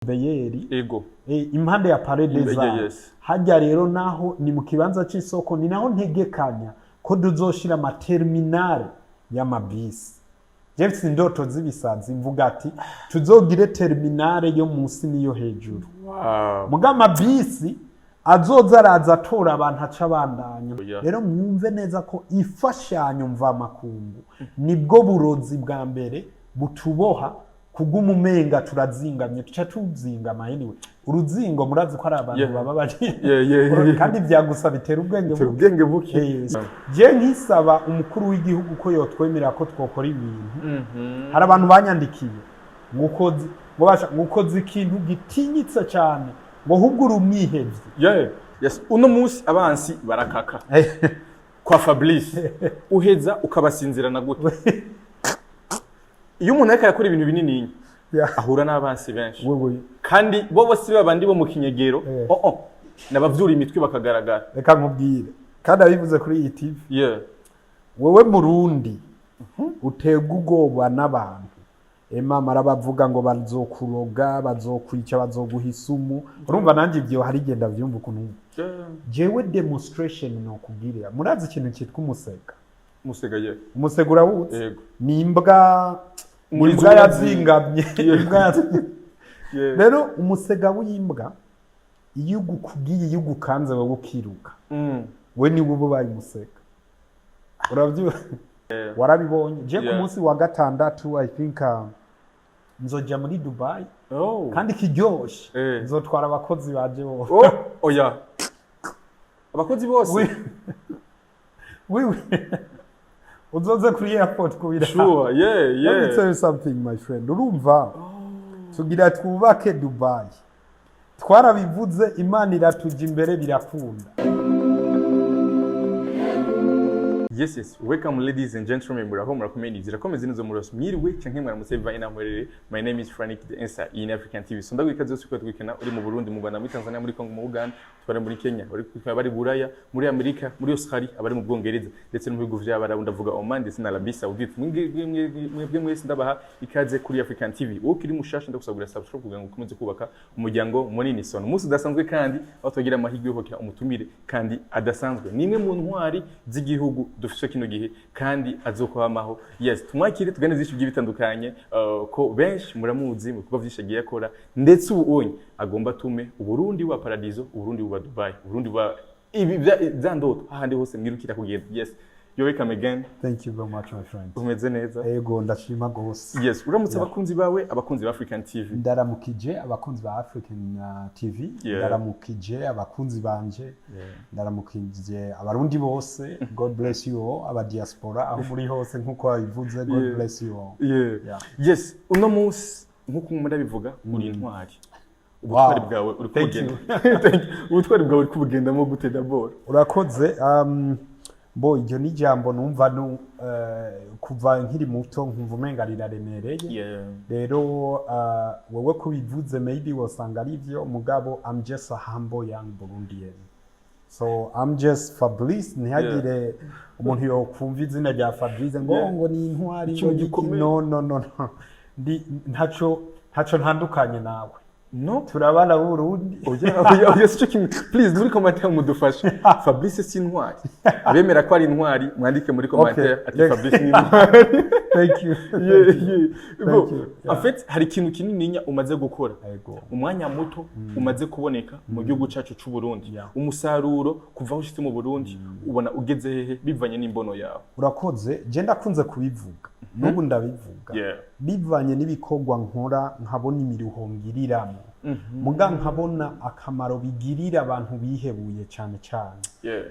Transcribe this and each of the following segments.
Beyeri ego impande ya paredeza yes. Hajya rero naho ni mu kibanza c'isoko ni naho ntegekanya ko duzoshira amaterminale y'amabisi. Jeff indoto z'ibisazi mvuga ati tuzogire terminale yo munsi niyo hejuru. Wow. Muga amabisi azoza araza atora abantu aca bandanya. Rero mwumve neza ko ifashanyo mva makungu nibwo burozi bwa mbere butuboha kugumumenga turazingamye tuca tuzingama anyway uruzingo murazi ko ari abantu baba baje kandi byagusaba bitera ubwenge buke je nkisaba umukuru w'igihugu ko yotwemera ko twokora ibintu hari abantu banyandikiye ngukoze ikintu gitinyitse cyane ngo hubwo urumwihevye yes uno munsi abansi barakaka kwa Fabrice uheza ukabasinzirana gute iyo umuntu ariko yakora ibintu binini ahura n'abansi benshi kandi bo bose babandi bo mu kinyegero nabavyura imitwe bakagaragara reka nkubwire kandi abivuze kuri iyi TV wewe Murundi utegwa ubwoba n'abantu mama arabavuga ngo bazokuroga bazokwica bazoguhisumu urumva nanje ibyo hari genda vyumva ukuntu jewe demonstration no kubwirira murazi ikintu cyitwa umusega umusega urawutse ni imbwa imbwa yazingamye rero umusega w'imbwa iyo ugukugiye iyo ugukanze wowe ukiruka we ni wowe bayi umusega uravyo warabibonye je ku munsi wa gatandatu I think nzoja muri Dubai kandi kiryoshe nzotwara abakozi baje bo oya abakozi bose oui uzoze kuri airport kubira sure let me tell you something my friend urumva tugira twubake Dubai twarabivuze Imana iratuja imbere birakunda. Yes, welcome ladies and gentlemen. Murakomeye zirakomeze nizo muros mwiriwe canke mwaramutse biva inamurere. My name is Frank the Answer in African TV. So ndagwikaze zose kwitwikana uri mu Burundi, mu Rwanda, muri Tanzania, muri Kongo, mu Uganda, twari muri Kenya, bari Buraya, muri Amerika, muri Australia, abari mu Bwongereza ndetse no mu bihugu vy'Abarabu ndavuga Oman ndetse na Arabie Saoudite. Mwebwe mwese ndabaha ikaze kuri African TV. Wowe kiri mushasha ndagusabira subscribe kugira ngo ukomeze kubaka umuryango munini son. Umunsi udasanzwe kandi aho twagira amahirwe yo kokera umutumire kandi adasanzwe. Nimwe mu ntwari z'igihugu dufishe kino gihe kandi azokwamaho yes tumwakire tugane zishu by'ibitandukanye ko benshi muramuzi mu kuba vyishagiye yakora ndetse ubonye agomba tume uburundi wa paradiso uburundi wa Dubai uburundi wa ibi zandoto ahandi hose mwirukira kugenda yes you're welcome again. Thank you very much my friend. Umeze neza? Yego ndashima gose. Yes uramutse abakunzi bawe abakunzi ba African TV. Ndaramukije abakunzi ba African TV. Ndaramukije abakunzi banje. Ndaramukije abarundi bose. God bless you all aba diaspora aho muri hose nkuko babivuze God bless you all. Yes uno munsi nkuko murabivuga uri intwari. Ubutwari bwawe uri kugenda. Ubutwari bwawe uri kubugendamo gute d'abord? Urakoze bo iryo ni jambo numva kuva nkiri muto nkumva umenga riraremereye rero wowe kubivuze maybe wasanga ari byo mugabo I'm just a humble young Burundian so I'm just Fabrice ntihagire umuntu yo kumva izina rya Fabrice ngo ni intwari no ntaco ntandukanye nawe no turabana Burundi oya sico kimwe please muri commentaire mudufashe Fabrice sintwari abemera ko ari intwari mwandike muri commentaire ati Fabrice ni intwari. Thank you en fait hari ikintu kinininya umaze gukora umwanya muto umaze kuboneka mu gihugu cyacu cy'u Burundi umusaruro kuva aho ushitse mu Burundi ubona ugeze hehe bivanye n'imbono yawe. Urakoze je ndakunze kubivuga n'ubu ndabivuga bivanye n'ibikorwa nkora nkabona imiruho ngiriramo muga nkabona akamaro bigirira abantu bihebuye cyane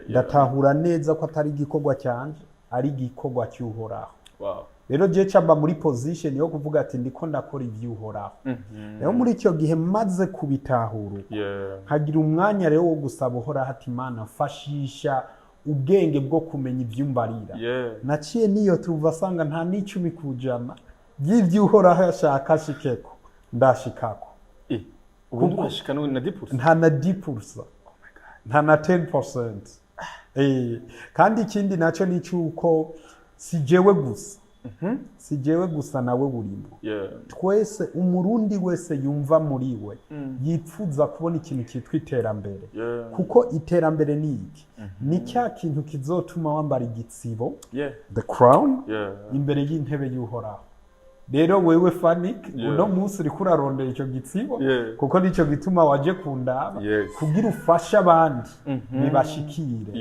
ndatahura neza ko atari igikorwa cyanje ari igikorwa cy'uhoraho. Rero je camba muri position yo kuvuga ati ndiko ndakora ivyuhoraho rero muri icyo gihe maze kubitahura hagira umwanya rero wo gusaba uhoraho ati Imana fashisha ubwenge bwo kumenya ivyumbarira naciye niyo tuva sanga nta n'icumi kujana by'ivyuhoraho yashaka shikeko ndashikako ubundi urashika na 10%? Nta na 10%. Nta na 10%. Kandi ikindi naco ni cyuko si jewe gusa si jewe gusa nawe burimo twese umurundi wese yumva muri we yipfuza kubona ikintu cyitwa iterambere kuko iterambere ni iki ni cya kintu kizotuma wambara igitsibo the crown imbere y'intebe y'uhoraho rero wewe Fanik uno munsi uri kurarondera icyo gitsibo kuko nico gituma waje kundaba kugira ufasha abandi bibashikire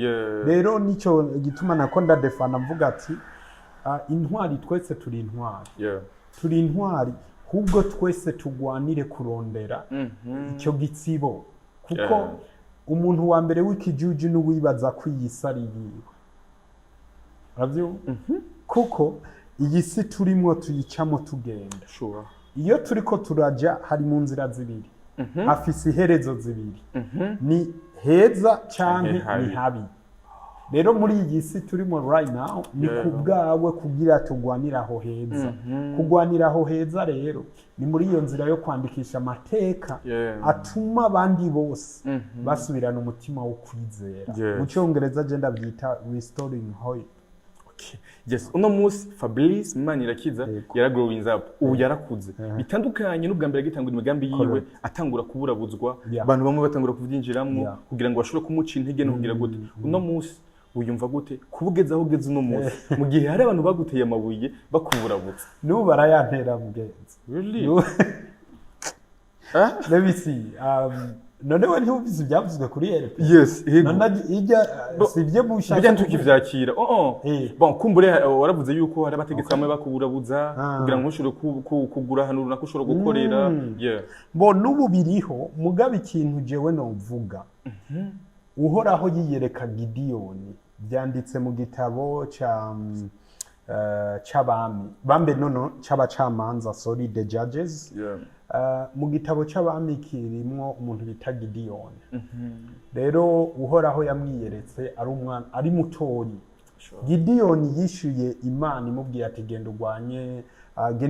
rero nico gituma nakonda defana mvuga ati intwari twese turi intwari turi intwari kubwo twese tugwanire kurondera icyo gitsibo kuko umuntu wa mbere w'ikijuju n'uwibaza kwiyisari yiwe ravyo kuko iyi si turimo tuyicamo tugenda iyo turiko turaja hari mu nzira zibiri hafise iherezo zibiri ni heza canke ni habi rero muri iyi si turimo right now ni kubwawe kugira tugwanira aho heza kugwanira aho heza rero ni muri iyo nzira yo kwandikisha amateka atuma abandi bose basubirana umutima wo kwizera mu cyongereza agenda byita restoring hope. Yes, uno munsi Fabrice Manirakiza yaragrowing up ubu yarakuze bitandukanye n'ubwa mbere gitangura imigambi yiwe atangura kuburabuzwa abantu bamwe batangura kuvyinjiramwo kugira ngo bashobore kumuca intege no kugira gute uno munsi uyumva gute kubugeza aho ugeze uno munsi mu gihe hari abantu baguteye amabuye bakuburabutsa n'ubu barayantera mugenzi really let me see none we ntubizi byavuzwe kuri RP yes none ijya sivye bushaka bijya tukivyakira bon kumbure waravuze yuko hari abategetse bamwe bakuburabuza kugira ngo ushobore kugura hano runaka ushobora gukorera bo n'ubu biriho mugabe ikintu jewe no vuga uhoraho yiyereka Gidiyoni byanditse mu gitabo c'abami bambe nono c'abacamanza sorry the judges mu gitabo c'abami kirimwo umuntu bita Gidiyoni rero uhoraho yamwiyeretse ari umwana ari mutoyi Gidiyoni yishuye Imana imubwiye ati genda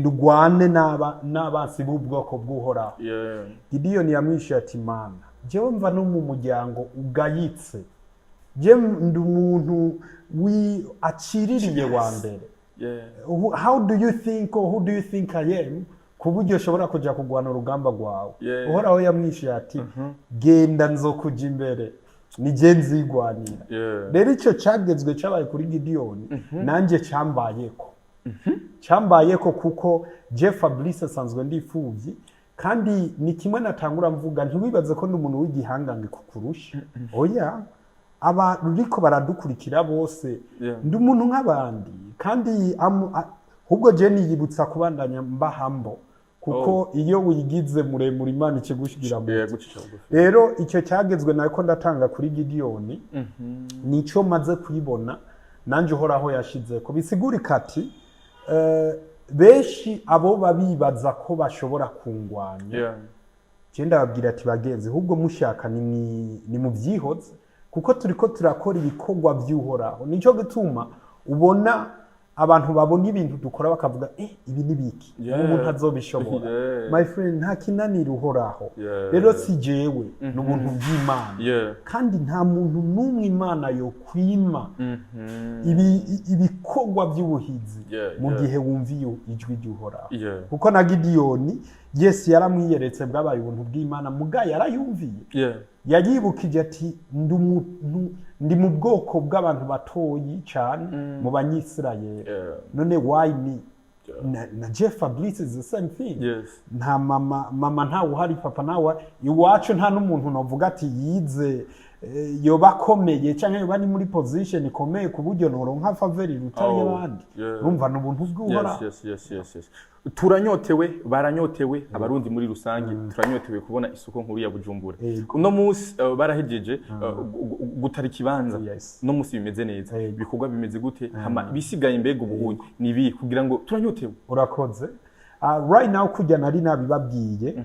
ugwane n'abansi b'ubwoko bw'uhoraho Gidiyoni yamwishuye ati Mana jewe mva no mu muryango ugayitse je ndi umuntu aciririye wa mbere how do you think or who do you think I am kuburyo ushobora kuja kugwana urugamba rwawe uhoraho yamwishuye ati genda nzokuja imbere ni je nzigwanira rero ico cagezwe cabaye kuri Gidiyoni nanje cambayeko kuko je Fabrice sanzwe ndifuvyi kandi ni kimwe natangura mvuga ntiwibaze ko n'umuntu w'igihangange kukurusha oya aba ruriko baradukurikira bose ndi umuntu nk'abandi kandi ahubwo je niyibutsa kubandanya mbahambo kuko iyo wigize muremure Imana ikigushigira mu rero icyo cyagezwe nako ndatanga kuri Gidiyoni nico maze kwibona nanje uhoraho yashize ko bisigurika ati beshi abo babibaza ko bashobora kungwanya cyenda babwira ati bagenzi ahubwo mushaka ni mu byihoze kuko turiko turakora ibikorwa by'uhoraho nico gituma ubona abantu babona ibintu dukora bakavuga ibi nibiki umuntu azobishobora my friend nta kinanira uhoraho rero si jewe n'ubuntu bw'Imana kandi nta muntu n'umwe Imana yo kwima ibikorwa by'ubuhizi mu gihe wumviye ijwi ry'uhoraho kuko na Gidiyoni Yesu yaramwiyeretse bwabaye ubuntu bw'Imana muga yarayumviye yayibukije ati ndi mu bwoko bw'abantu batoyi cyane mu banyisirayeli none why me na Jeff Fabrice is the same thing nta mama nta uhari papa nta iwacu nta n'umuntu novuga ati yize yoba akomeye cyangwa yoba ni muri position ikomeye ku buryo noronka faveri rutari abandi urumva n'ubuntu bw'uhoraho turanyotewe baranyotewe abarundi muri rusangi turanyotewe kubona isoko nkuru ya Bujumbura uno munsi barahejeje gutara ikibanza no munsi bimeze neza bikorwa bimeze gute hama bisigaye imbega ubuhunyi nibi kugira ngo turanyotewe urakoze right now kujya nari nabibabwiye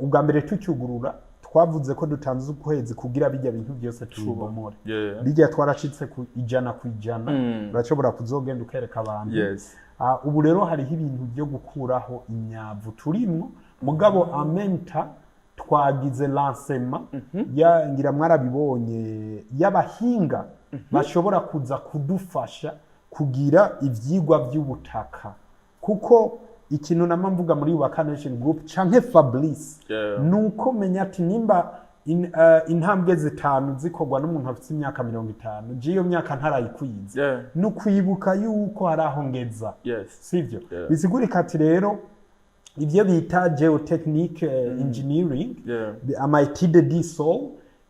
ubwa mbere tucyugurura twavuze ko dutanze ukwezi kugira bijya bintu byose tubomore bijya twarashitse ku ijana ku ijana urashobora kuzogenda ukereka abantu ubu rero hariho ibintu byo gukuraho imyavu turimo mugabo amenta twagize lancement ya ngira mwarabibonye y'abahinga bashobora kuza kudufasha kugira ivyigwa vy'ubutaka kuko ikintu nama mvuga muri Ubaka Nation Group canke FABLICE nuko menya ati nimba intambwe zitanu zikorwa n'umuntu afite imyaka 50 jiyo myaka ntarayikwiza no kwibuka yuko harahongeza sivyo bisigurika ati rero ivyo bita geotechnique engineering ama étude du sol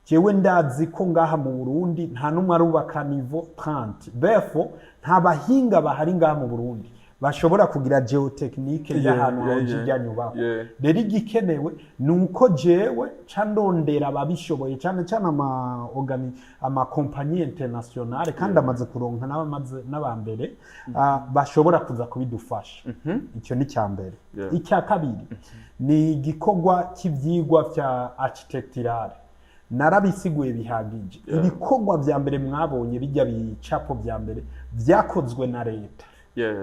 jewe ndazi ko ngaha mu Burundi nta numwe arubaka niveau 30 therefore nta bahinga bahari ngaha mu Burundi bashobora kugira geotechnique y'ahantu hojya nyubako rero igikenewe nuko jewe candondera babishoboye cyane cyane ama compagnie internationale kandi amaze kuronka n'abambere bashobora kuza kubidufasha icyo ni cyambere icya kabiri ni igikorwa cy'ivyigwa vya architectural narabisiguye bihagije ibikorwa vya mbere mwabonye bijya bicapo vya mbere vyakozwe na leta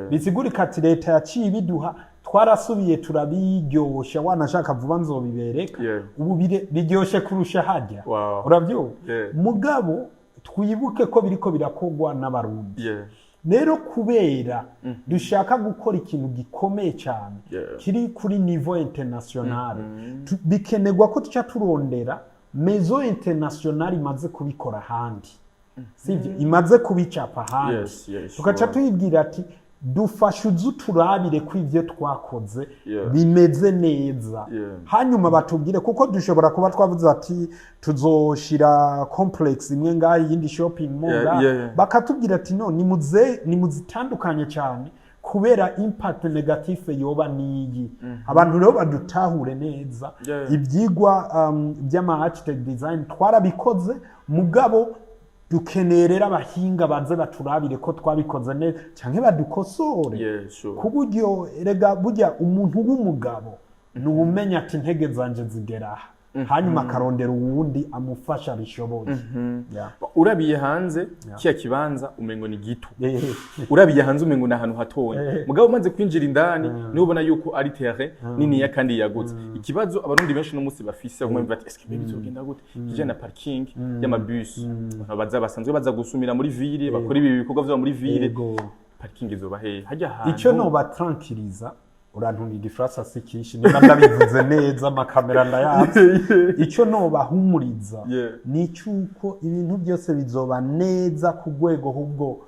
bisigurika ati leta yaciye biduha twarasubiye turabiryosha wanashaka vuba nzobibereka ubu biryoshe kurusha hajya uravyo mugabo twibuke ko biriko birakogwa n'abarundi rero kubera dushaka gukora ikintu gikomeye cyane kiri kuri niveau international bikenegwa ko tuca turondera maison internationale imaze kubikora handi sivyo imaze kubicapa handi tukaca tuyibwira ati dufashe uturabire ko ivyo twakoze bimeze neza hanyuma batubwire kuko dushobora kuba twavuze ati tuzoshira complex imwe ngaho yindi shopping mall bakatubwira ati no nimuzitandukanye cyane kubera impact negative yoba niyi abantu rero badutahure neza ibyigwa by'ama architect design twarabikoze mugabo dukenerera abahinga baze baturabire ko twabikoze neza canke badukosore kuburyo erega burya umuntu w'umugabo n'ubumenya ati intege zanje zigeraha hanyuma akarondera uwundi amufasha bishoboye urabiye hanze kiya kibanza umengo ni gito urabiye hanze umengo na ahantu hatoye mugabo umaze kwinjira indani niho ubona yuko ari terrain nini ya kandi yagutse ikibazo abarundi benshi no musi bafise kumwe bati eske bizogenda gute kije na parking y'amabus basanzwe baza gusumira muri ville bakora ibi bikorwa byo muri ville parking izoba he hajya hantu ico no batrankiriza urantunga igifrasa sikishi niba ndabivuze neza amakamera ndayazi ico no bahumuriza ni cyuko ibintu byose bizoba neza ku rwego hubwo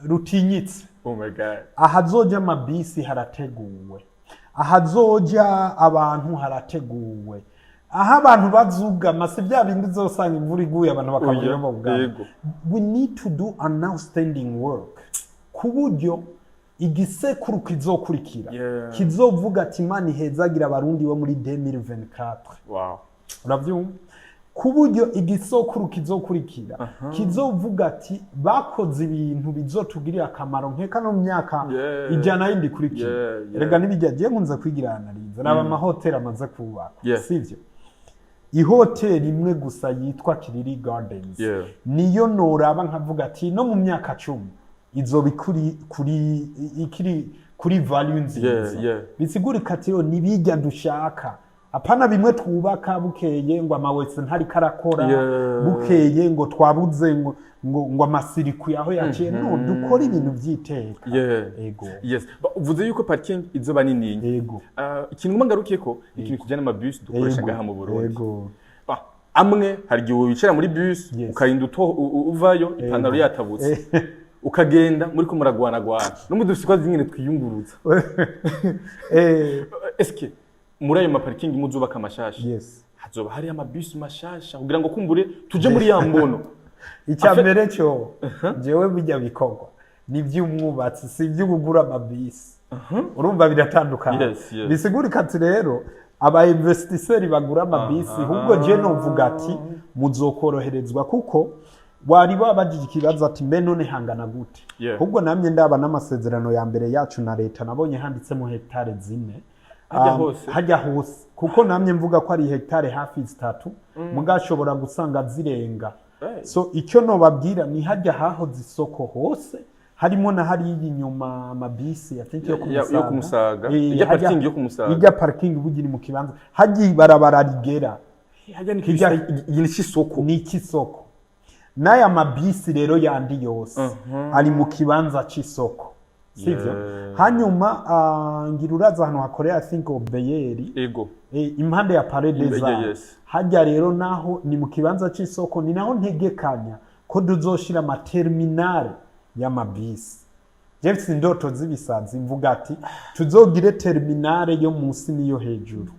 rutinyitse oh my god ahazoja amabisi harateguwe ahazoja abantu harateguwe aha abantu bazugama se bya bindi zosanga imvura iguye abantu bakabura mu bwabo we need to do an outstanding work kuburyo igisekuru kizokurikira kizovuga ati mani hezagira abarundi bo muri 2024 uravyumva kuburyo igisokuru kizokurikira kizovuga ati bakoze ibintu bizotugirira akamaro nkeka no myaka ijana yindi kurikira rega nibijyagiye nkunza kwigira analize naba amahoteli amaze kubaka sivyo ihoteli imwe gusa yitwa Kiriri Gardens niyo noraba nkavuga ati no mu myaka 10 izobi kuri value nziza bisigurika ati yo nibijya dushaka apana bimwe twubaka bukeye ngo amawese ntari karakora bukeye ngo twabuze ngo amasiriku yaho yaciye no dukora ibintu vyiteka ego uvuze yuko parking izoba nini ego ikintu ngarukiye ko ikintu kijana amabus dukoresha ngaha mu Burundi amwe hari gihe wicara muri bus ukarinda uvayo ipantaro yatabutse ukagenda muri ko muragwana no mudufika zingine twiyunguruza eske muri ayo maparking muzubaka amashasha hazoba hari amabus mashasha kugira ngo kumbure tuje muri ya mbono icyambere cyo jewe bijya bikorwa ni by'umwubatsi si by'ugura amabisi urumva biratandukanye bisigurika ati rero aba investisseurs bagura amabisi ahubwo je no vuga ati muzokoroherezwa kuko wari babajije ikibazo ati mbe none hangana gute ahubwo namye ndaba n'amasezerano ya mbere yacu na leta nabonye handitse mu hectare 4 hajya hose kuko namye mvuga ko ari hectare hafi 3 mugashobora gusanga zirenga so icyo no babwira ni hajya haho zisoko hose harimo na hari inyuma amabisi yatinkiye yo kumusaga ijya parking yo kumusaga ijya parking bugiri mu kibanza haji barabara rigera hajya ni kisoko ni kisoko n'aya mabisi rero yandi yose ari mu kibanza c'isoko sivyo hanyuma ngira uraza hano hakorera I think obeyeri ego impande ya paredeza hajya rero naho ni mu kibanza c'isoko ni naho ntegekanya ko duzoshira amaterminale y'amabisi James indoto z'ibisazi mvuga ati tuzogire terminale yo munsi niyo hejuru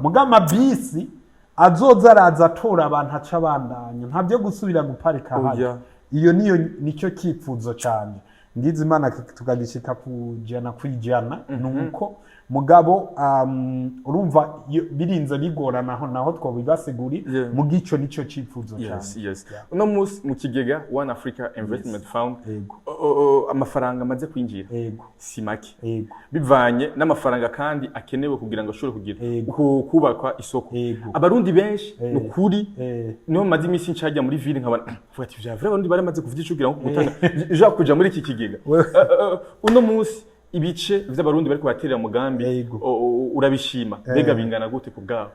muga amabisi azoza araza atora abantu aca bandanya nta byo gusubira guparika hano iyo nicyo kifuzo cyane ngize imana tukagishika kujana kwijana nuko mugabo urumva birinze bigorana naho twobibasiguri mu gico nico cifuzo cyane uno musi mu kigega One Africa Investment Fund amafaranga amaze kwinjira si make bivanye n'amafaranga kandi akenewe kugira ngo ashobore kugira kubakwa isoko abarundi benshi nukuri niho maze imisi ncajya muri ville nkabana vuga ati vya vrai abarundi baramaze kuvyisha kugira ngo gutanga je kuja muri iki kigega uno musi ibice vy'abarundi bariko baterera mugambi urabishima mbega bingana gute ku bwabo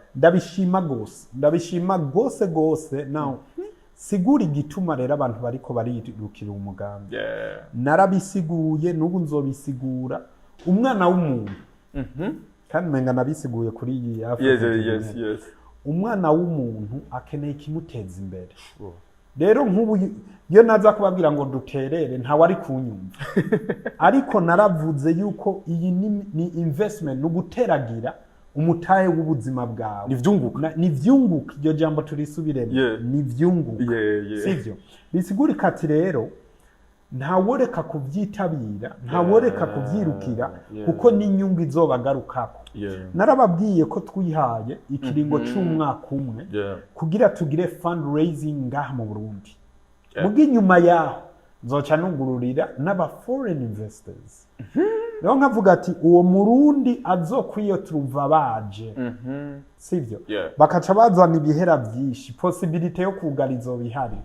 ndabishima gose now sigura igituma rero abantu bariko barirukira umugambi narabisiguye n'ubu nzobisigura umwana w'umuntu kandi menga nabisiguye kuri iyi Africa umwana w'umuntu akeneye ikimuteza imbere rero nk'ubu iyo naza kubabwira ngo duterere nta wari kunyumva ariko naravuze yuko iyi ni investment no guteragira umutahe w'ubuzima bwawe nivyunguka iryo jambo turisubiremo nivyunguka sivyo bisigurika ati rero ntaworeka kuvyitabira ntaworeka kuvyirukira kuko n'inyungu izobagarukako narababwiye ko twihaye ikiringo c'umwaka umwe kugira tugire fundraising ngaha mu Burundi mugi nyuma yaho nzoca nungururira n'aba foreign investors rero nkavuga ati uwo murundi azokwiyoturuva baje sivyo bakaca bazana ibihera vyinshi possibility yo kugarizo bihari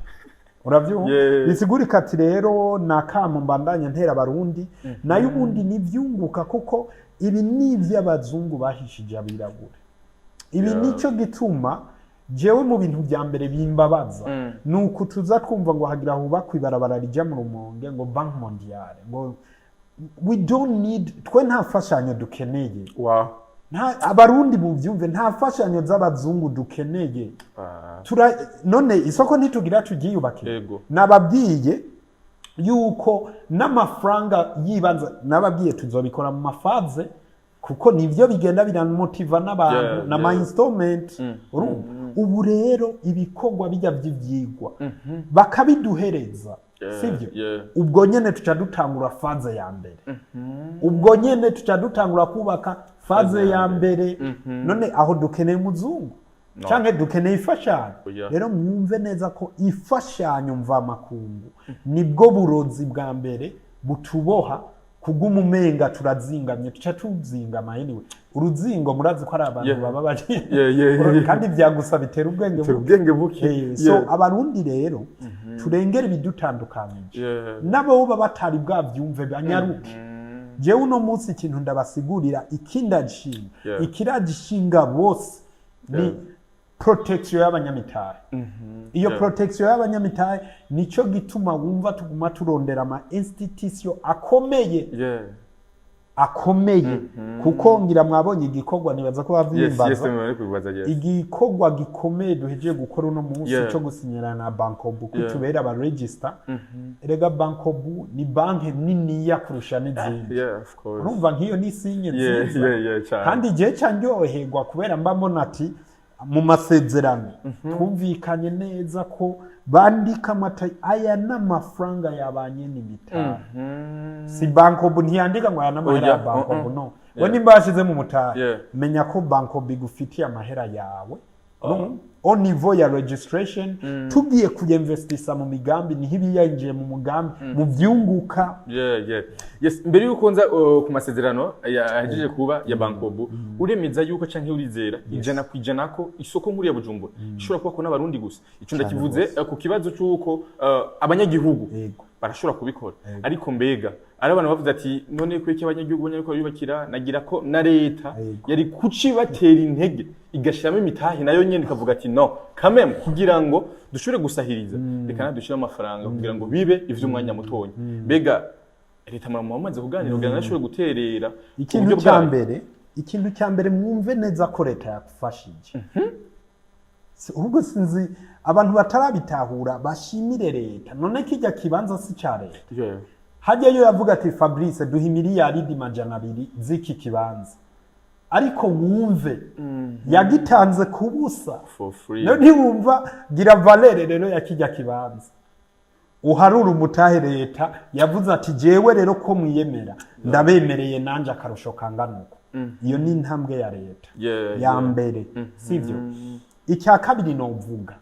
uravyumva bisigurika ati rero nakamo mbandanya ntera abarundi nayo ubundi nivyunguka kuko ibi n'ivy'abazungu bahishije abirabura ibi nico gituma jewe mu bintu bya mbere bimbabaza nuko tuza twumva ngo hagira hubakwa ibarabara rija mu Rumonge ngo Banque Mondiale ngo we don't need twe nta fashanyo dukeneye abarundi buvyumve nta fashanyo z'abazungu dukeneye none isoko ntitugira tugiyubake nababwiye yuko n'amafaranga yibanza nababwiye tuzobikora mu mafaze kuko nivyo bigenda biramotiva n'abantu na ma installment ubu rero ibikorwa bijya vy'ivyigwa bakabiduhereza sivyo ubwo nyene tuca dutangura faze ya mbere ubwo nyene tuca dutangura kubaka faze ya mbere none aho dukeneye muzungu canke dukeneye ifashanyo rero mwumve neza ko ifashanyo mva makungu nibwo burozi bwa mbere butuboha kugumumenga turazingamye tuca tuzingama anyway uruzingo murazi ko ari abantu baba bari kandi vyagusa bitera ubwenge buke so abarundi rero turengera ibidutandukanije nabo baba batari bwavyumve banyaruke jewe uno munsi ikintu ndabasigurira ikindagishinga ikiragishinga bose ni protection y'abanyamitahe iyo protection y'abanyamitahe nico gituma wumva tuguma turondera ama institution akomeye kuko ngira mwabonye igikorwa nibaza ko bavyimbaza igikorwa gikomeye duhejeje gukora uno munsi cyo gusinyira na Bankobu kutubera aba register erega Bankobu ni banke nini yakurusha n'izindi urumva nkiyo ni sinye nziza kandi je cyanyoherwa kubera mba mbona ati mu masezerano twumvikanye neza ko bandika amata aya n'amafaranga yabanye n'imitahe si Bankobu ntiyandika ngo aya n'amahera ya Bankobu no we nimba yashize mu mutahe menya ko Bankobu igufitiye amahera yawe au niveau ya registration tugiye kuyinvestisa mu migambi ni hibiyinjiye mu mugambi mu vyunguka yes mbere yuko nza ku masezerano yahejeje kuba ya Bankobu uremeza yuko canke urizera ijana kwijana ko isoko nkuru ya Bujumbura ishobora kuba ko n'abarundi gusa ico ndakivuze ku kibazo cyuko abanyagihugu barashobora kubikora ariko mbega ari abantu bavuze ati none kweke abanyagihugu banyariko yubakira nagira ko na leta yari kuci batera intege igashiramo imitahi nayo nyene ikavuga ati no kameme kugira ngo dushobore gusahiriza reka nadushira amafaranga kugira ngo bibe ivy'umwanya mutonyi mbega leta muramaze kuganira kugira ngo nashobore guterera ikintu cya mbere mwumve neza ko leta yakufashije ubwo sinzi abantu batarabitahura bashimire leta none kijya kibanza si ca leta hajyayo yavuga ati Fabrice duha miliyari majana 2 ziki kibanza ariko wumve yagitanze kubusa no ntiwumva gira valere rero yakijya kibanza uharura umutahe leta yavuze ati jewe rero ko mwiyemera ndabemereye nanje akarusho kanganuko iyo ni intambwe ya leta ya mbere sivyo icya kabiri no mvuga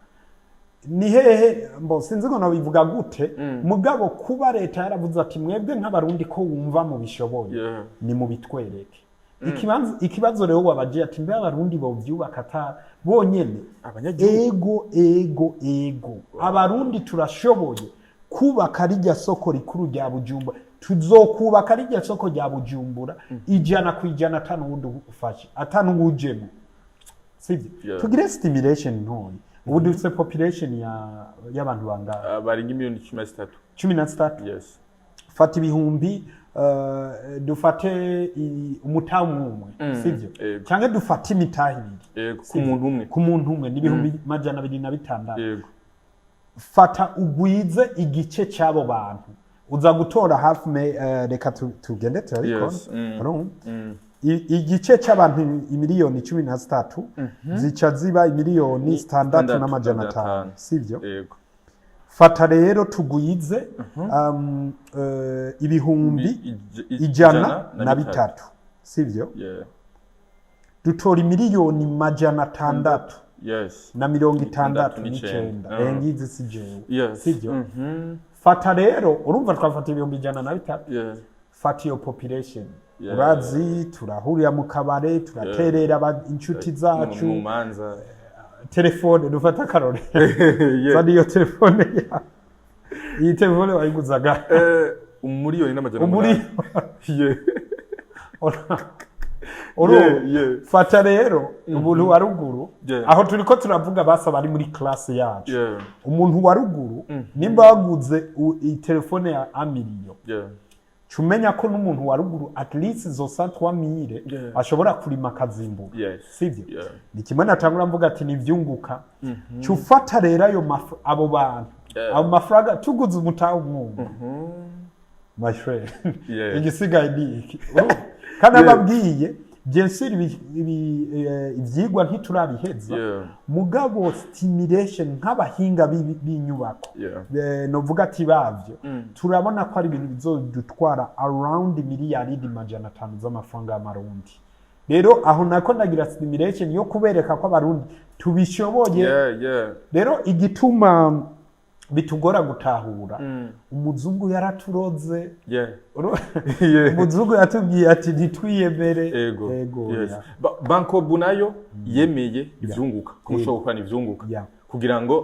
ni hehe mbo sinzi ngo nabivuga gute mugabo kuba leta yaravuze ati mwebwe nk'abarundi ko wumva mu bishoboye ni mu bitwereke ikibazo rero wabaje ati mbe abarundi bo vyubaka ata bonyene ego abarundi turashoboye kubaka rijya soko rikuru rya Bujumbura tuzokubaka rijya soko rya Bujumbura ijana kwijana atanundi ufashe atanuwujemo sivyo tugire stimulation ntoyi ubu dufite population y'abantu bangana baringa miliyoni 13 13 yes fata ibihumbi dufate umutamu umwe sivyo cyangwa dufate imitahi ku muntu umwe n'ibihumbi majana 256 fata ugwize igice cy'abo bantu uza gutora hafi reka tugende turabikora igice cy'abantu miliyoni 13 zica ziba miliyoni 6,500 sivyo fata rero tugwize ibihumbi 103 sivyo dutora miliyoni majana 600 na 69 engize sijewe sivyo fata rero urumva twafata ibihumbi 103 fata iyo population urazi turahurira mu kabare turaterera inshuti zacu mu manza telefone dufata karore zadi iyo telefone ya iyi telefone wayiguzaga umuriyoni n'amajana fata rero umuntu wa ruguru aho turiko turavuga basa bari muri class yacu umuntu wa ruguru nimba waguze telefone ya amiliyo chumenya ko n'umuntu wa ruguru at least zo 3,000 ashobora kurima kazimbura sivyo ni kimwe natangura mvuga ati nivyunguka cyufata rero ayo abo bantu abo mafaranga tuguze umutaho mwumva my friend igisigaye ni kana babwiye Jensiri ivyigwa ntiturabiheza mugabo stimulation nk'abahinga b'inyubako novuga ati bavyo turabona ko ari ibintu bizodutwara around miliyari majana 5 z'amafaranga y'amarundi rero aho nako ndagira stimulation yo kubereka ko abarundi tubishoboye rero igituma bitugora gutahura umuzungu yaraturoze umuzungu yatubwiye ati ntitwiyemere ego banko bunayo yemeye ivyunguka kumushoboka gukora ivyunguka kugira ngo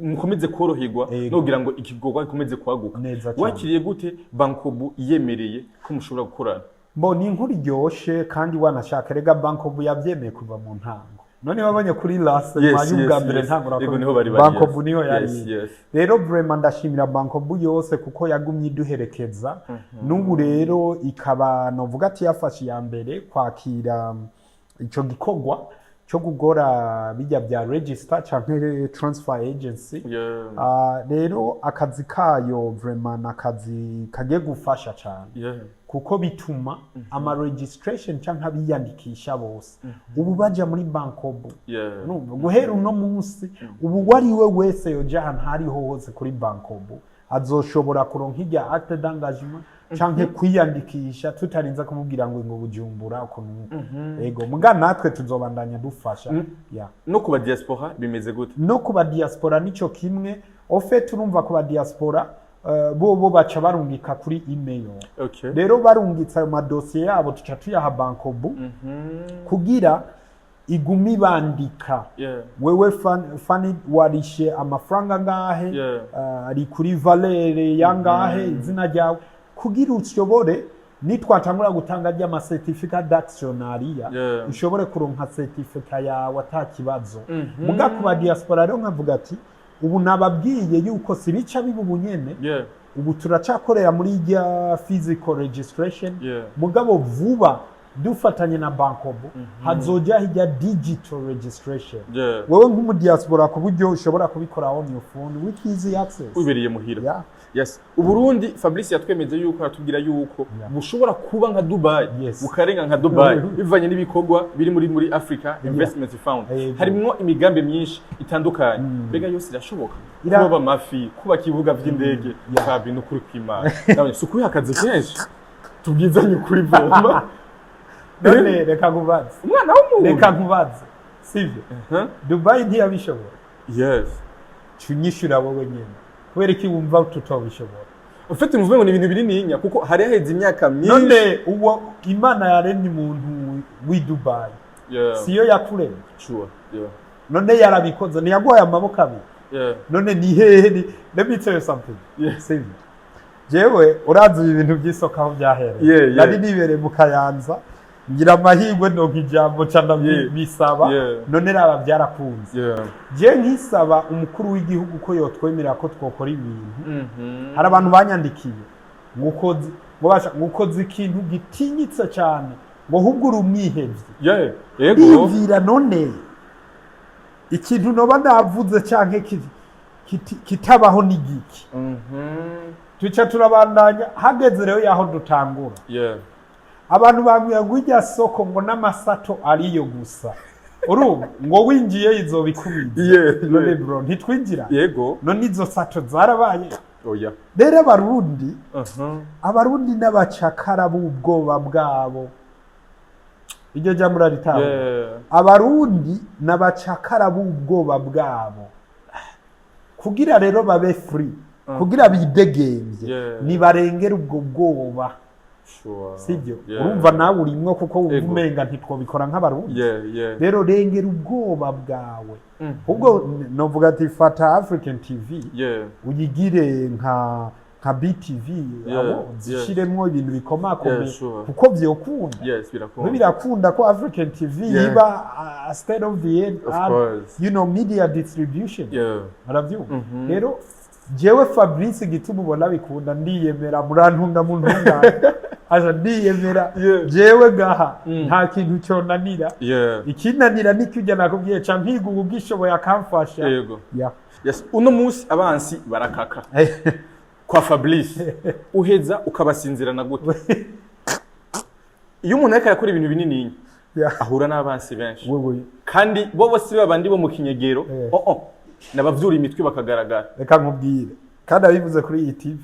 mukomeze koroherwa no kugira ngo ikigogwa gikomeze kwaguka wakiriye gute banko bu yemereye ko mushobora gukorana mbo ni inkuru ryoshe kandi wanashaka rega banko bu yavyemeye kuva mu ntango none wabonye kuri last mayuga mbere ntangura ko banko bu niho yari rero vraiment ndashimira banko bu yose kuko yagumye iduherekeza n'ubu rero ikaba novuga ati yafashe ya mbere kwakira ico gikogwa cyo gukora bijya bya register canke transfer agency rero akazi kayo vraiment nakazi kagiye gufasha cyane kuko bituma ama registration canke abiyandikisha bose ubu baje muri bankobu guhera uno munsi ubu wariwe wese yoja ahantu hariho hose kuri bankobu azoshobora kuronka irya acte d'engagement canke kwiyandikisha tutarinza kumubwira ngo Bujumbura ukuntu ego muga natwe tuzobandanya dufasha no kuba diaspora bimeze gute no kuba diaspora nico kimwe ofet urumva kuba diaspora bo baca barungika kuri email rero barungitsa ayo madosiye yabo tuca tuyaha bankobu kugira igumi bandika wewe fani warishe amafaranga ngahe ari kuri valere yangahe izina ryawe kugira ushobore nitwatangura gutanga ry'ama certificate d'actionnariat ushobore kuronka certificate yawe atakibazo muga kuba diaspora rero nkavuga ati ubu nababwiye yuko sibica bibubunyene ubu turacakorera muri rya physical registration mugabo vuba dufatanye na bankobo hazoja hirya digital registration wewe nk'umu diaspora ku buryo ushobora kubikora on your phone with easy access uberiye muhira yes uburundi Fabrice yatwemeze yuko atubwira yuko bushobora kuba nka Dubai bukarenga nka Dubai bivanye n'ibikorwa biri muri Africa Investment Fund harimo imigambi myinshi itandukanye bega yose irashoboka kuba mafi kuba kibuga vy'indege kabi no kuri kwimana nawe sukuye akazi kenshi tubwizanye kuri voma none reka kubaza umwana w'umuntu reka kubaza sivyo Dubai ntiyabishobora chunyishura wowe nyene kubera ki wumva tutobishobora ufite muvume ngo ni ibintu binininya kuko hari haheze imyaka myinshi none uwo Imana yaremye umuntu wi Dubai siyo yakuremye none yarabikoze ntiyaguhaye amaboko abiri none ni hehe let me tell you something sivyo jewe urazi ibintu by'isoko aho byahereye nari nibereye mu Kayanza ngira amahirwe ndonka ijambo canda bisaba none raba byarakunze je nkisaba umukuru w'igihugu ko yotwemerera ko twokora ibintu hari abantu banyandikiye ngukoze ikintu gitinyitse cyane ngo hubwo urumwihevye yego none ikintu noba navuze canke kitabaho n'igiki tuca turabandanya hageze rero yaho dutangura abantu bambwira ngo irya soko ngo n'amasato ariyo gusa urumva ngo winjiye izobikubiye none bro ntitwinjira yego none izo sato zarabaye rero abarundi n'abacakara b'ubwoba bwabo iryo jambo raritaho abarundi n'abacakara b'ubwoba bwabo kugira rero babe free kugira bidegembye nibarengera ubwo bwoba sibyo urumva nawe urimwo kuko uvumenga ntitwobikora nk'abarundi rero rengera ubwoba bwawe ubwo novuga ati fata African TV uyigire nka BTV abo zishiremwo ibintu bikomakomeye kuko vyokunda birakunda ko African TV iba a state of the art media distribution aravyumva rero jewe Fabrice gituma ubona bikunda ndiyemera murantunga mu ntungane aje ndiyemera jewe gaha nta kintu cyonanira ikinanira nikujya nakubwiye ca mpiga ubwishoboye akamfasha yes uno munsi abansi barakaka kwa Fabrice uheza ukabasinzirana gute iyo umuntu ariko yakora ibintu binini ahura n'abansi benshi kandi bo bose babandi bo mu kinyegero nabavyura imitwe bakagaragara reka nkubwire kandi abivuze kuri iyi TV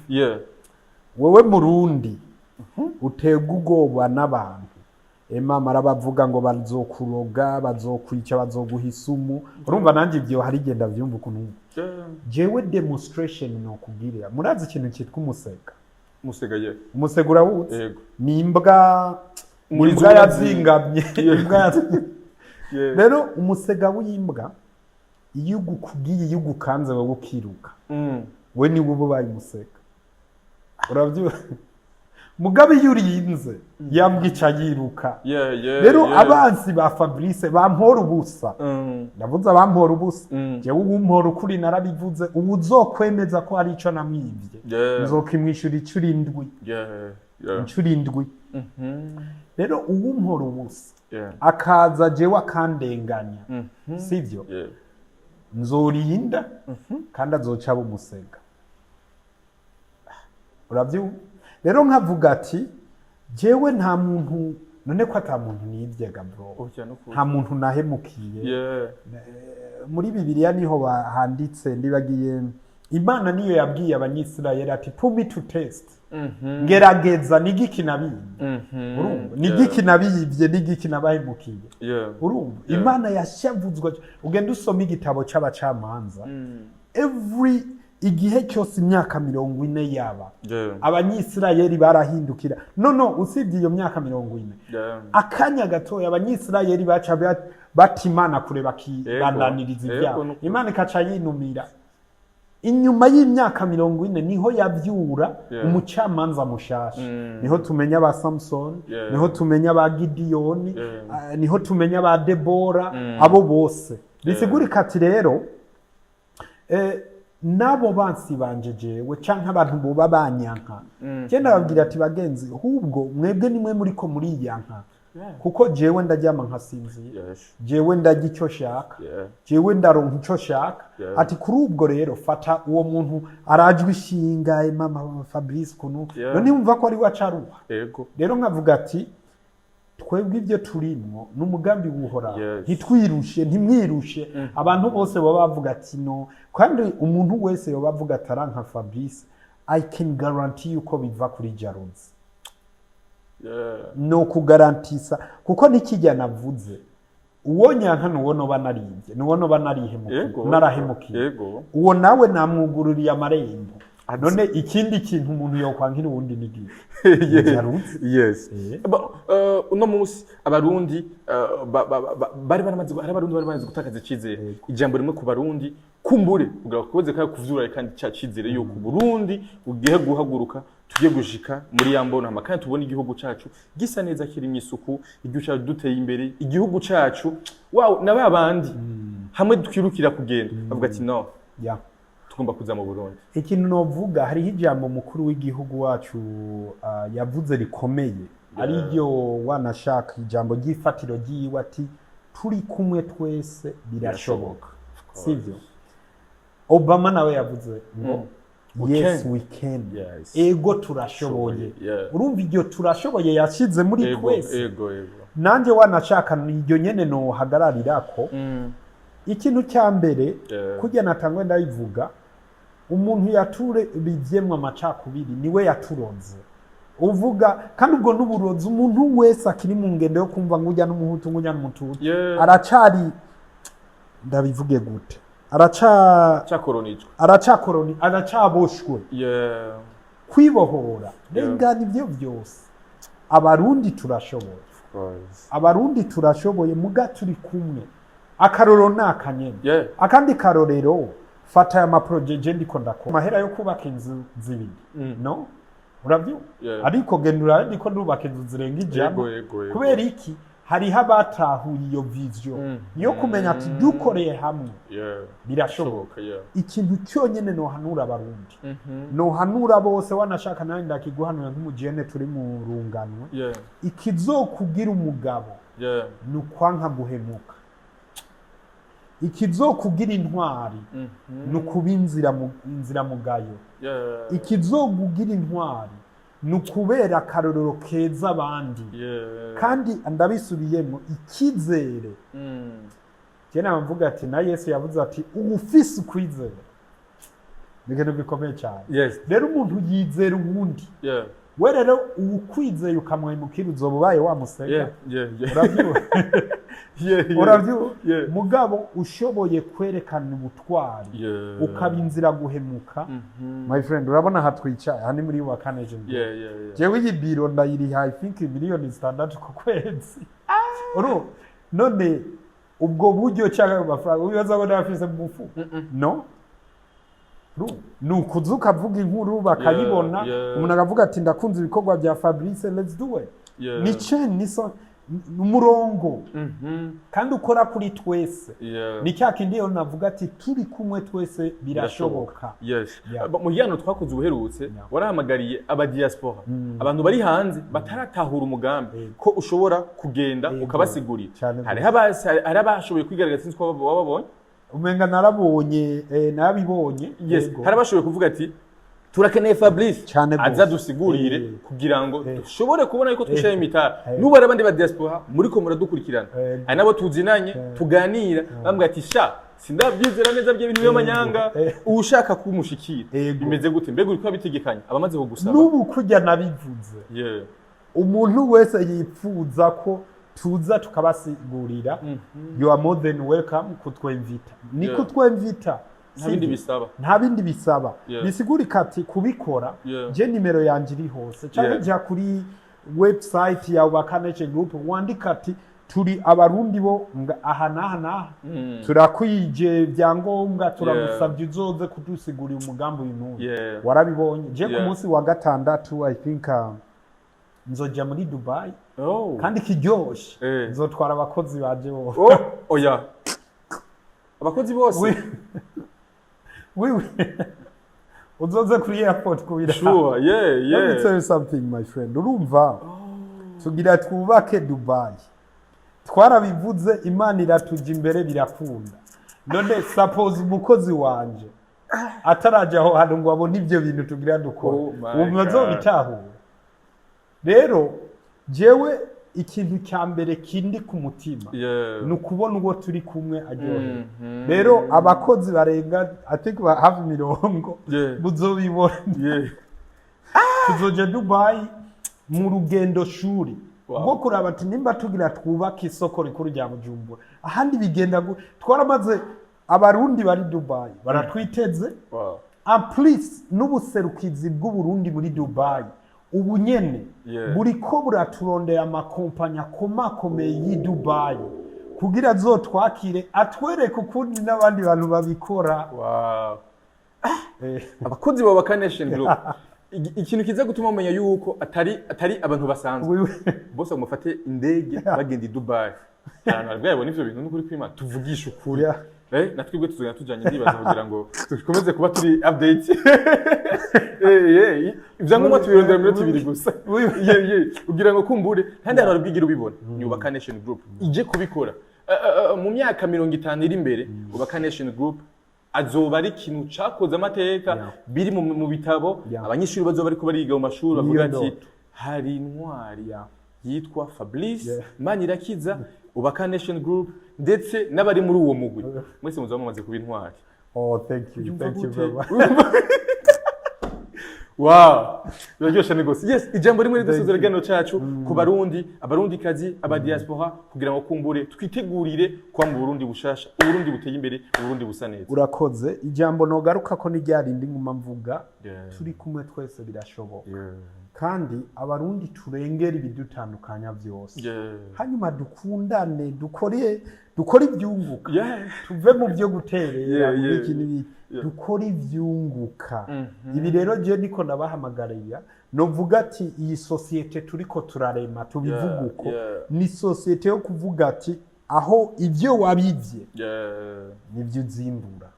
wewe murundi utegwa ubwoba n'abantu mama arabavuga ngo bazokuroga bazokwica bazoguhisumu urumva nanje ibyo hari genda vyumva ukuntu jewe demonstration no kubwirira murazi ikintu cyitwa umusega umusega urawuzi ni imbwa yazingamye rero umusega w'imbwa iyo ugukubwiye iyo ugukanze wowe ukiruka we ni wowe baye umusega uravyuka mugabe yurinze yambwica yiruka rero abansi ba Fabrice bampora ubusa ndavuze bampora ubusa je ubumpora ukuri narabivuze ubu uzokwemeza ko ari ico namwivye nzokimwishura icurindwi rero ubumpora ubusa akaza jewe akandenganya sivyo nzorinda kandi azoca bumusega uravyuka rero nkavuga ati jewe nta muntu none ko ata muntu nivyega bro nta muntu nahemukiye muri Bibiliya niho handitse ndibagiye Imana niyo yabwiye abanyisirayeli ati put me to test ngerageza nigiki nabindi urumva nigiki nabiyivye nigiki nabahemukiye urumva Imana yashavuzwa ugenda usoma igitabo c'abacamanza every igihe cyose imyaka 40 yaba abanyisirayeli barahindukira usibye iyo myaka 40 akanya gatoya abanyisirayeli bati Imana kure bakibandaniriza ibyabo Imana ikaca yinumira inyuma y'imyaka 40 niho yavyura umucamanza mushasha niho tumenya ba Samson niho tumenya ba Gideon niho tumenya ba Debora abo bose bisigurika ati rero nabo bansi banje jewe canke abantu boba banyanka genda babwira ati bagenzi hubwo mwebwe nimwe muriko muri yanka kuko jewe ndaryama nkasinzira jewe ndarya icyo shaka jewe ndaronka icyo shaka ati kuri ubwo rero fata uwo muntu arajwe ishinga mama Fabrice kunu none umva ko ari wacaruha rero nkavuga ati twebwe ibyo turimwo n'umugambi wuhora ntitwirushe ntimwirushe abantu bose baba bavuga ati no kandi umuntu wese yoba bavuga ataranka Fabrice I can guarantee you ko biva kuri Jaronzi no kugarantisa kuko nikijya navuze uwo nyanka nuwo no banarije nuwo no banarihemukiye narahemukiye uwo nawe namwugururiye amarembo none ikindi kintu umuntu yokwankira uwundi nigiye yes uno munsi abarundi bari baramaze gutakaza icizere ijambo rimwe ku barundi kumbure kugira koze kandi kuvyura kandi cyacizere yuko Burundi ugiye guhaguruka tugiye gushika muri yambona amakanya tubona igihugu cacu gisa neza kirimo isuku igihugu cyacu duteye imbere igihugu cacu wow nababandi hamwe twirukira kugenda bavuga ati no tugomba kuza mu Burundi ikintu novuga hari ijambo mukuru w'igihugu wacu yavuze rikomeye ari ryo wanashaka ijambo gifatiro giwe ati turi kumwe twese birashoboka sivyo Obama nawe yavuze ngo yes we can ego turashoboye urumva iryo turashoboye yashize muri twese nanje wanashaka iryo nyene no hagararirako ikintu cya mbere kujya natangwe ndayivuga umuntu yature bivyemwe amacakubiri niwe yaturonze uvuga kandi ubwo n'uburozi umuntu wese akiri mu ngendo yo kumva ngujya n'umuhutu ngujya n'umututu aracari ndabivuge gute aracaboshwe kwibohora rengana ibyo byose abarundi turashoboye muga turi kumwe akaroro nakanyene akandi karorero fata ya maprojeje ndiko ndakora mahera yo kubaka inzu zibiri no uravyo ariko gendura ndiko ndubaka inzu zirenga ijambo kubera iki hari habatahuye iyo vision yo kumenya ati dukoreye hamwe birashoboka ikintu cyonyene no hanura abarundi no hanura bose wanashaka nandi ndakiguhanura nk'umujene turi mu runganwe ikizokugira umugabo nukwanka guhemuka ikizokugira intwari nukubinzira inzira mugayo ikizokugira intwari nukubera akarorero keza abandi kandi ndabisubiyemo ikizere cyane bavuga ati na Yesu yavuze ati ufise kwizera nigeno bikomeye cyane rero umuntu yizera uwundi we rero ukwizeye ukamwimukira uzobubaye wamusega uravyo mugabo ushoboye kwerekana ubutwari ukabinzira guhemuka my friend urabona hatwicaye hani muri wa kaneje jewe iyi biro ndayiriha I think miliyoni standard ku kwezi none ubwo buryo cyangwa amafaranga ubibaza ngo ndafise mu mufu no nukuzuka avuga inkuru bakayibona umuntu akavuga ati ndakunze ibikorwa bya Fabrice let's do it ni chain umurongo kandi ukora kuri twese ni cyakindi yo navuga ati turi kumwe twese birashoboka mu yano twakoze ubuherutse warahamagariye aba diaspora abantu bari hanze bataratahura umugambi ko ushobora kugenda ukabasigurira hari abashoboye kwigaragaza sinzi ko babonye umenga narabonye nabibonye hari abashoboye kuvuga ati turakeneye Fabrice aza dusigurire kugira ngo dushobore kubona yuko twishaya imitara nubu arabandi ba diaspora muri ko muradukurikirana ari nabo tuzinanye tuganira bambwa ati sha sindabyizera neza bye bintu y'amanyanga ushaka kumushikira bimeze gute mbega uri ko bitegekanya abamaze ko gusaba nubu kujya nabivuze umuntu wese yipfuza ko tuza tukabasigurira you are more than welcome kutwemvita ni kutwemvita nta bindi bisaba bisigurika ati kubikora je nimero yanje iri hose cyangwa jya kuri website ya Bakanache Group wandika ati turi abarundi bo aha n'aha turakwije byangombwa turagusabye uzoze kudusigurira umugambi uyu n'uyu warabibonye je ku munsi wa gatandatu I think nzoja muri Dubai kandi kiryoshe nzotwara abakozi baje bose oya abakozi bose oui uzoze kuri airport kubira sure let me tell you something my friend urumva tugira twubake Dubai twarabivuze Imana iratuja imbere birakunda none suppose umukozi wanje ataraja aho hano ngo abone ibyo bintu tugira dukora umwazo bitahura rero jewe ikintu cya mbere kindi ku mutima ni ukubona uwo turi kumwe aryohe rero abakozi barenga I think have mirongo muzobibona tuzoja Dubai mu rugendo shuri bwo kuraba ati nimba tugira twubaka isoko rikuru rya Bujumbura ahandi bigenda twaramaze abarundi bari Dubai baratwiteze and please n'ubuserukizi bw'u Burundi muri Dubai ubu nyene buri ko buraturondera amakompanya komakomeye y'i Dubai kugira zotwakire atwereke ukundi n'abandi bantu babikora abakozi baba Canation Group ikintu kiza gutuma umenya yuko atari abantu basanzwe bose bamufate indege bagenda i Dubai abantu barabona ivyo bintu n'ukuri kwima tuvugisha ukuri natwibwe tuzogenda tujanye ndibaza kugira ngo dukomeze kuba turi update ivyangombwa tubirondera minota 2 gusa kugira ngo kumbure kandi hari bwigira ubibona nyubaka Nation Group ije kubikora mu myaka 50 iri imbere ubaka Nation Group azoba ari ikintu cakoze amateka biri mu bitabo abanyeshuri bazoba ariko bariga mu mashuri bavuga ati hari intwari yitwa Fabrice Manirakiza ubaka Nation Group ndetse n'abari muri uwo mugwi mwese muzoba mumaze kuba intwari thank you very much wow biraryoshe negose yes ijambo rimwe ridusozera gano cacu ku barundi abarundi kazi aba diaspora kugira ngo kumbure twitegurire kwa mu Burundi bushasha uburundi buteye imbere uburundi busa neza urakoze ijambo nogaruka ko ni ryarindi nguma mvuga turi kumwe twese birashoboka kandi abarundi turengera ibidutandukanya byose hanyuma dukundane dukore ibyunguka tuve mu byo guterera iki n'ibiki dukora ivyunguka ibi rero je niko nabahamagariya novuga ati iyi societe turiko turarema tubivuga uko ni societe yo kuvuga ati aho ivyo wabivye nivyo uzimbura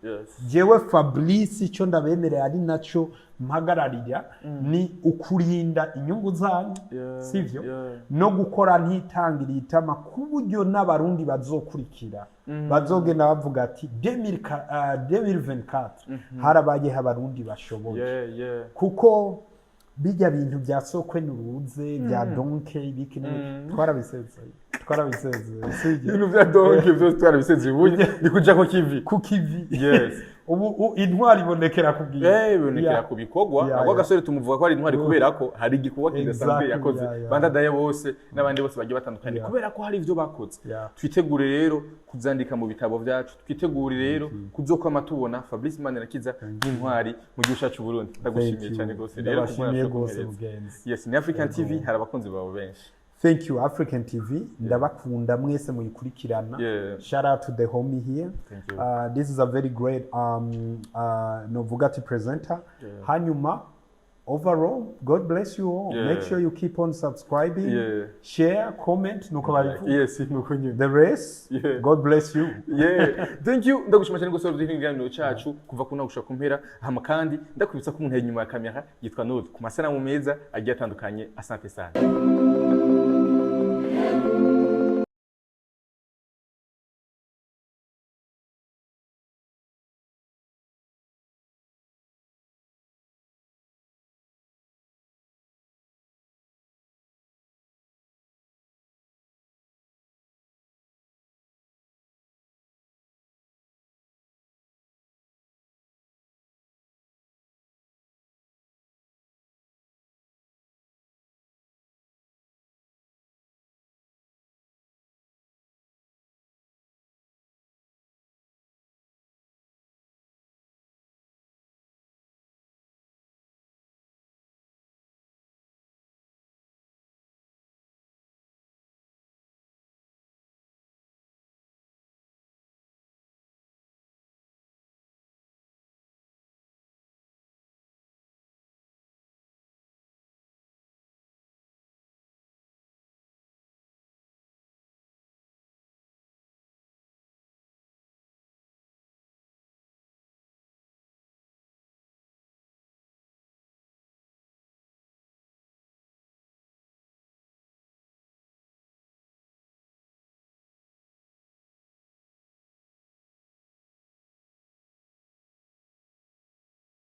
jewe Fabrice icyo ndabemerera ari naco mpagararira ni ukurinda inyungu zanyu sivyo no gukora ntitangiriye itama kuburyo n'abarundi bazokurikira bazogenda bavuga ati 2024 harabaye abarundi bashoboye kuko bijya bintu bya sokwe nuruze bya donke ibiki twarabisezeye ibintu bya donke byose twarabisezeye bunye bikuja ko kivi yes ubu intwari ibonekera kubwiye ibonekera kubikogwa abo gasore tumuvuga ko ari intwari kubera ko hari igikorwa kidasanzwe yakoze bandadaye bose n'abandi bose bagiye batandukanye kubera ko hari ivyo bakoze twitegure rero kuzandika mu bitabo byacu twitegure rero kuzokwama tubona Fabrice Manirakiza nk'intwari mu gihugu cyacu Burundi ndagushimiye cyane gose rero yes ni African TV hari abakunzi bawe benshi. Thank you African TV ndabakunda mwese muyikurikirana shout out to the homie here this is a very great novugati presenter hanyuma overall God bless you all make sure you keep on subscribing share comment nuko barifu nuko nyine the rest God bless you thank you ndagushima cyane gusora duhinganiro cyacu kuva kuna gushaka kumpera hama kandi ndakwibutsa ko umuntu inyuma ya kamera yitwa Node ku masanamu meza agiye atandukanye asante sana